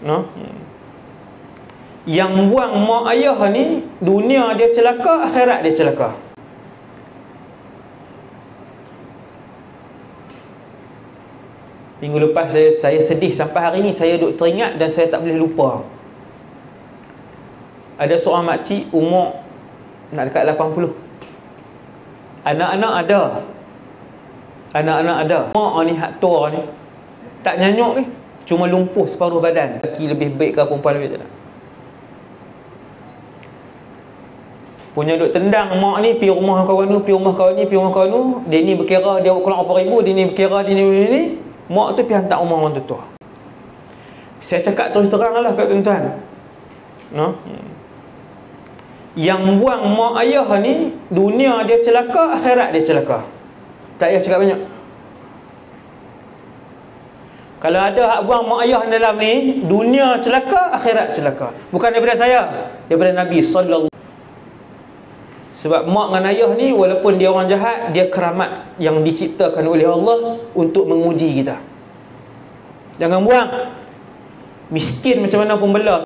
No? Yang buang mak ayah ni, dunia dia celaka, akhirat dia celaka. Minggu lepas saya sedih sampai hari ni saya duk teringat dan saya tak boleh lupa. Ada seorang makcik umur nak dekat 80. Anak-anak ada. Anak-anak ada. Mak ni hak tua ni tak nyanyuk ni, cuma lumpuh separuh badan. Lelaki lebih baik ke perempuan lebih tak? Punya duk tendang mak ni pergi rumah kawan tu, pergi rumah kawan ni, pergi rumah kawan tu. Dia ni berkira dia keluar berapa ribu, dia ni berkira dia ni. Mak tu pergi hantar rumah orang tua. Saya cakap terus terang lah kat tuan-tuan. No? Yang buang mak ayah ni, dunia dia celaka, akhirat dia celaka. Tak payah cakap banyak. Kalau ada hak buang mak ayah dalam ni, dunia celaka, akhirat celaka. Bukan daripada saya, daripada Nabi sallallahu. Sebab mak dengan ayah ni, walaupun dia orang jahat, dia keramat yang diciptakan oleh Allah untuk menguji kita. Jangan buang. Miskin macam mana pun bela.